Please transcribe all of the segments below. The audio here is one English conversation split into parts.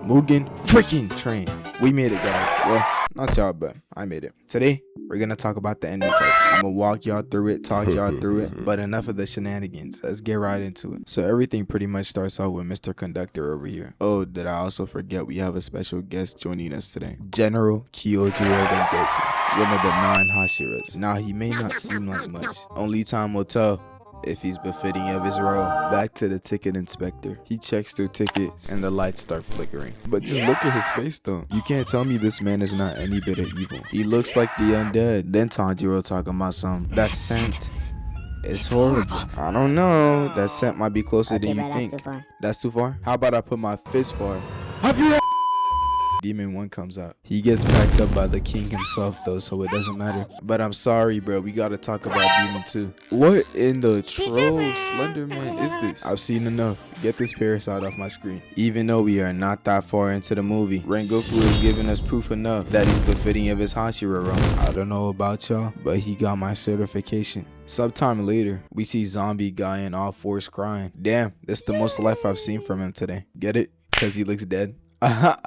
Mugen freaking train. We made it, guys. Well, not y'all, but I made it. Today, we're gonna talk about the Enmu fight. I'm gonna walk y'all through it, talk y'all through it, but enough of the shenanigans. Let's get right into it. So everything pretty much starts out with Mr. Conductor over here. Oh, did I also forget we have a special guest joining us today. General Kyojiro Rengoku, one of the 9 Hashiras. Now, he may not seem like much. Only time will tell if he's befitting of his role. Back to the ticket inspector. He checks their tickets and the lights start flickering. But just look at his face though. You can't tell me this man is not any bit of evil. He looks like the undead. Then Tanjiro talking about something. That scent is horrible. I don't know. That scent might be closer than you think. That's too far? How about I put my fist for it? Demon 1 comes out. He gets packed up by the king himself though, so it doesn't matter. But I'm sorry, bro. We gotta talk about Demon 2. What in the troll Slender Man is this? I've seen enough. Get this parasite off my screen. Even though we are not that far into the movie, Rengoku is giving us proof enough that he's befitting of his Hashira role. I don't know about y'all, but he got my certification. Sometime later, we see zombie guy in all fours crying. Damn, that's the most life I've seen from him today. Get it? Cause he looks dead. Shut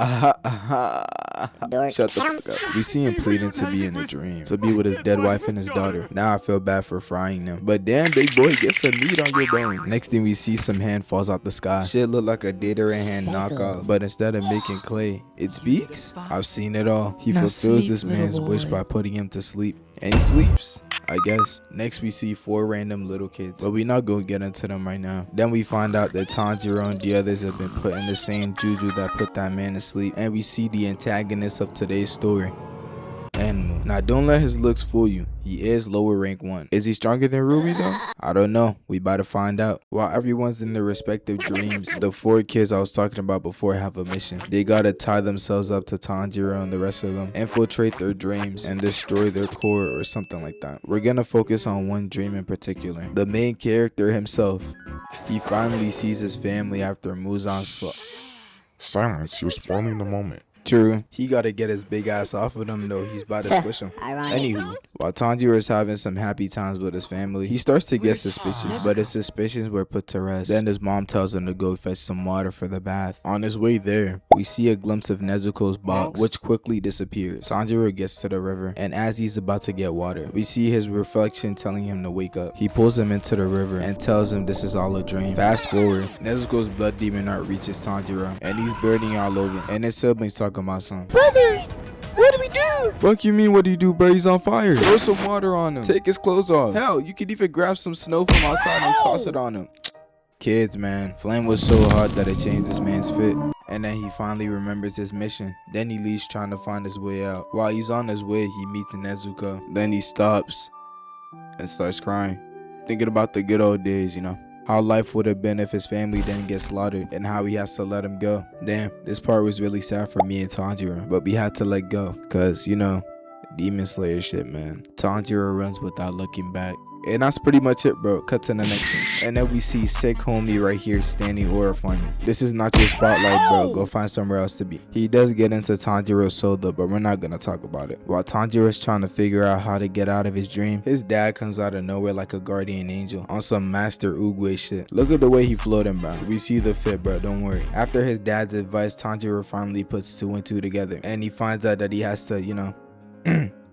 the fuck up. We see him pleading to be in a dream, to be with his dead wife and his daughter. Now I feel bad for frying them, but damn, big boy, get some meat on your bones. Next thing we see, some hand falls out the sky. Shit look like a Data hand knockoff, but instead of making clay, it speaks. I've seen it all. He fulfills this man's wish by putting him to sleep, and he sleeps, I guess. Next we see 4 random little kids, but we not gonna get into them right now. Then we find out that Tanjiro and the others have been put in the same juju that put that man to sleep, and we see the antagonist of today's story, Enmu. Now don't let his looks fool you. He is lower rank 1. Is he stronger than Ruby though? I don't know. We about to find out. While everyone's in their respective dreams, the 4 kids I was talking about before have a mission. They gotta tie themselves up to Tanjiro and the rest of them, infiltrate their dreams, and destroy their core or something like that. We're gonna focus on one dream in particular. The main character himself. He finally sees his family after Muzan's Silence, you're spoiling the moment. True. He gotta get his big ass off of them though. He's about to squish him. Anywho, while Tanjiro is having some happy times with his family, he starts to get suspicious, but his suspicions were put to rest. Then his mom tells him to go fetch some water for the bath. On his way there, we see a glimpse of Nezuko's box, which quickly disappears. Tanjiro gets to the river, and as he's about to get water, we see his reflection telling him to wake up. He pulls him into the river and tells him this is all a dream. Fast forward, Nezuko's blood demon art reaches Tanjiro, and he's burning all over, and his siblings talk about something. Brother, what do we do? Fuck you mean what do you do, bro? He's on fire. Throw some water on him. Take his clothes off. Hell, you could even grab some snow from outside and toss it on him. Kids, man. Flame was so hot that it changed this man's fit. And then he finally remembers his mission. Then he leaves trying to find his way out. While he's on his way, he meets Nezuko. Then he stops and starts crying, thinking about the good old days, you know. How life would have been if his family didn't get slaughtered, and how he has to let him go. Damn, this part was really sad for me and Tanjiro, but we had to let go, cause you know, demon slayer shit, man. Tanjiro runs without looking back. And that's pretty much it, bro. Cut to the next scene. And then we see sick homie right here standing horrifying. This is not your spotlight, bro. Go find somewhere else to be. He does get into Tanjiro's soul though, but we're not gonna talk about it. While Tanjiro's trying to figure out how to get out of his dream, his dad comes out of nowhere like a guardian angel on some Master Oogway shit. Look at the way he floating, bro. We see the fit, bro. Don't worry. After his dad's advice, Tanjiro finally puts 2 and 2 together, and he finds out that he has to, you know,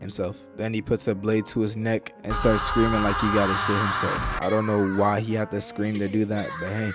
himself. Then he puts a blade to his neck and starts screaming like he gotta shit himself. I don't know why he had to scream to do that, but hey,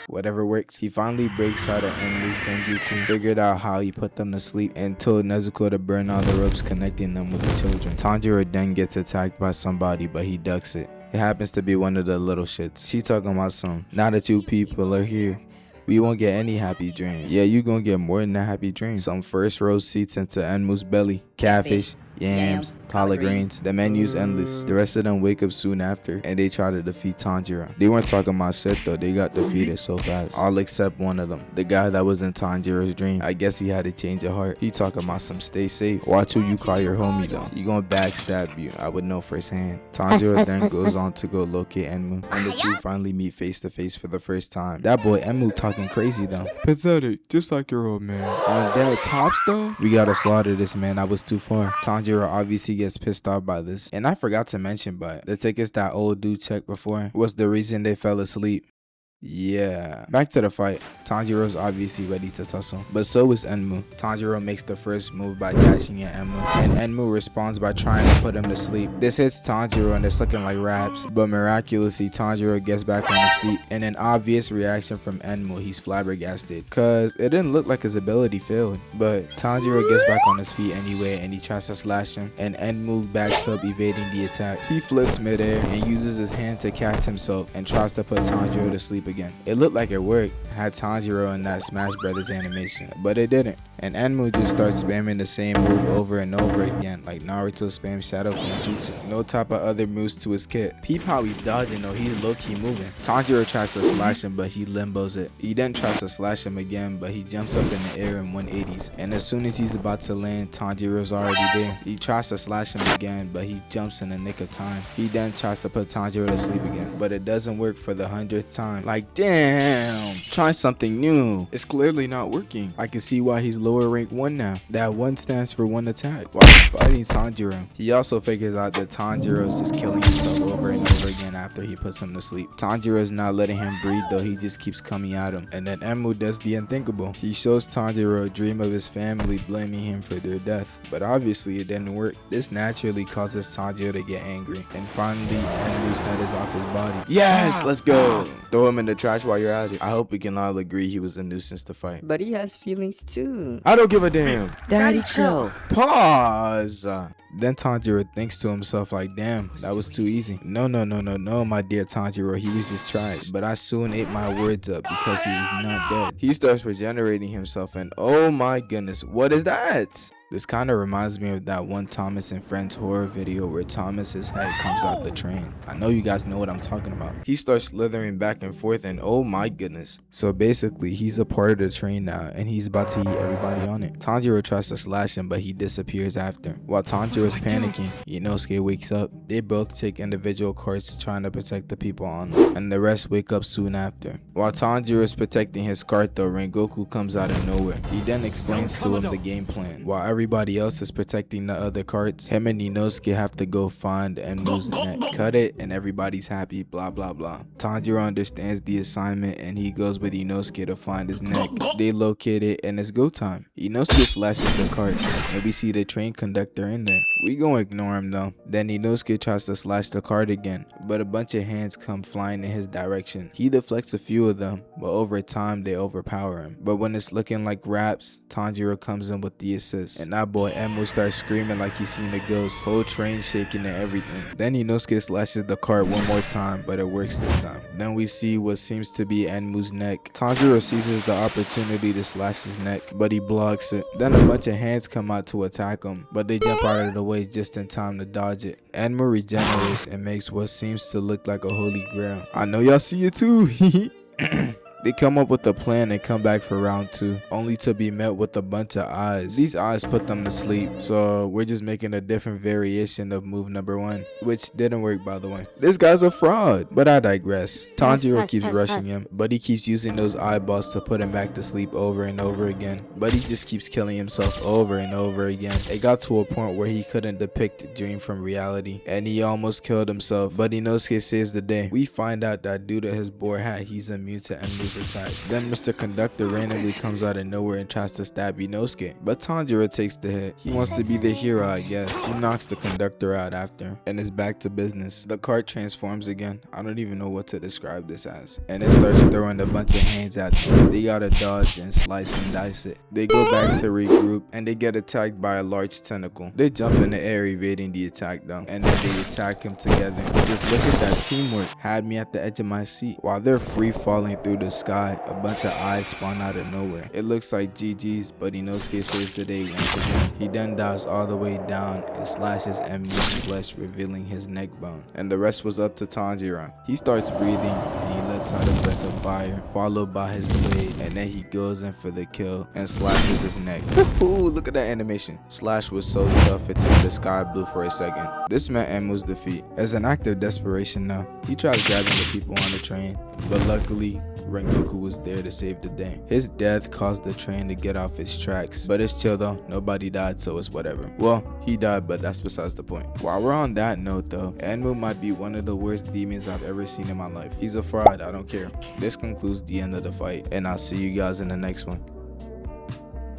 whatever works. He finally breaks out of Enmu's genjutsu, figured out how he put them to sleep, and told Nezuko to burn all the ropes connecting them with the children. Tanjiro then gets attacked by somebody, but he ducks it. It happens to be one of the little shits. She talking about some, now that you people are here, we won't get any happy dreams. Yeah, you gonna get more than a happy dream. Some first row seats into Enmu's belly, catfish, yams, collard greens. The menu's endless. The rest of them wake up soon after, and they try to defeat Tanjiro. They weren't talking about shit though. They got defeated so fast. All except one of them, the guy that was in Tanjiro's dream. I guess he had a change of heart. He talking about some stay safe. Watch who you call your homie though. You gonna backstab you. I would know firsthand. Tanjiro then goes on to go locate Enmu, and the two finally meet face to face for the first time. That boy Enmu talking crazy though. Pathetic, just like your old man. On that pops though, we gotta slaughter this man. I was too far. Tanjiro obviously gets pissed off by this. And I forgot to mention, but the tickets that old dude checked before was the reason they fell asleep. Yeah. Back to the fight. Tanjiro's obviously ready to tussle, but so is Enmu. Tanjiro makes the first move by dashing at Enmu, and Enmu responds by trying to put him to sleep. This hits Tanjiro and it's looking like raps, but miraculously Tanjiro gets back on his feet. In an obvious reaction from Enmu, he's flabbergasted, cause it didn't look like his ability failed. But Tanjiro gets back on his feet anyway, and he tries to slash him, and Enmu backs up, evading the attack. He flips midair and uses his hand to catch himself and tries to put Tanjiro to sleep again. It looked like it worked, had Tanjiro in that Smash Brothers animation, but it didn't. And Enmu just starts spamming the same move over and over again, like Naruto spams Shadow Jutsu. No type of other moves to his kit. Peep how he's dodging though, he's low-key moving. Tanjiro tries to slash him, but he limbos it. He then tries to slash him again, but he jumps up in the air in 180s. And as soon as he's about to land, Tanjiro's already there. He tries to slash him again, but he jumps in the nick of time. He then tries to put Tanjiro to sleep again, but it doesn't work for the 100th time. Like, damn, try something new. It's clearly not working. I can see why he's lower rank 1 now. That 1 stands for 1 attack while he's fighting Tanjiro. He also figures out that Tanjiro is just killing himself over and over again after he puts him to sleep. Tanjiro is not letting him breathe though, he just keeps coming at him. And then Enmu does the unthinkable. He shows Tanjiro a dream of his family, blaming him for their death. But obviously it didn't work. This naturally causes Tanjiro to get angry. And finally, Enmu's head is off his body. Yes, let's go. Throw him in the trash while you're at it. I hope we can all agree he was a nuisance to fight. But he has feelings too. I don't give a damn. Daddy, chill. Pause. Then Tanjiro thinks to himself like, damn, that was too easy. No, my dear Tanjiro, he was just trash. But I soon ate my words up because he was not dead. He starts regenerating himself and oh my goodness, what is that? This kind of reminds me of that one Thomas and Friends horror video where Thomas's head comes out the train. I know you guys know what I'm talking about. He starts slithering back and forth and oh my goodness. So basically he's a part of the train now and he's about to eat everybody on it. Tanjiro tries to slash him but he disappears after. While Tanjiro is panicking, Inosuke wakes up. They both take individual carts trying to protect the people on them, and the rest wake up soon after. While Tanjiro is protecting his cart though, Rengoku comes out of nowhere. He then explains to him the game plan. While everybody else is protecting the other carts, him and Inosuke have to go find Enmu's neck, cut it, and everybody's happy, blah blah blah. Tanjiro understands the assignment and he goes with Inosuke to find his neck. They locate it and it's go time. Inosuke slashes the cart and we see the train conductor in there. We gonna ignore him though. Then Inosuke tries to slash the cart again, but a bunch of hands come flying in his direction. He deflects a few of them, but over time they overpower him. But when it's looking like raps, Tanjiro comes in with the assist, and that boy Enmu starts screaming like he's seen a ghost. Whole train shaking and everything. Then Inosuke slashes the cart one more time, but it works this time. Then we see what seems to be Enmu's neck. Tanjiro seizes the opportunity to slash his neck, but he blocks it. Then a bunch of hands come out to attack him, but they jump out of the way just in time to dodge it. Enmu regenerates and makes what seems to look like a holy grail. I know y'all see it too. They come up with a plan and come back for round 2, only to be met with a bunch of eyes. These eyes put them to sleep, so we're just making a different variation of move number 1, which didn't work by the way. This guy's a fraud, but I digress. Tanjiro keeps rushing him, but he keeps using those eyeballs to put him back to sleep over and over again, but he just keeps killing himself over and over again. It got to a point where he couldn't depict a dream from reality, and he almost killed himself, but Inosuke saves the day. We find out that due to his boar hat, he's immune to Enmu's attacks. Then Mr. Conductor randomly comes out of nowhere and tries to stab Inosuke, but Tanjiro takes the hit. He wants to be the hero, I guess. He knocks the conductor out after and is back to business. The cart transforms again. I don't even know what to describe this as, and it starts throwing a bunch of hands at them. They gotta dodge and slice and dice it. They go back to regroup and they get attacked by a large tentacle. They jump in the air evading the attack though, and then they attack him together. Just look at that teamwork. Had me at the edge of my seat. While they're free falling through the sky, a bunch of eyes spawn out of nowhere. It looks like GG's, but Inosuke saves the day once again. He then dives all the way down and slashes Enmu's flesh, revealing his neck bone. And the rest was up to Tanjiro. He starts breathing and he lets out a breath of fire, followed by his blade, and then he goes in for the kill and slashes his neck. Ooh, look at that animation. Slash was so tough it turned the sky blue for a second. This meant Enmu's defeat. As an act of desperation now, he tries grabbing the people on the train, but luckily Rengoku was there to save the day. His death caused the train to get off its tracks, but it's chill though, nobody died, so it's whatever. Well, he died, but that's besides the point. While we're on that note though, Enmu might be one of the worst demons I've ever seen in my life. He's a fraud, I don't care. This concludes the end of the fight, and I'll see you guys in the next one.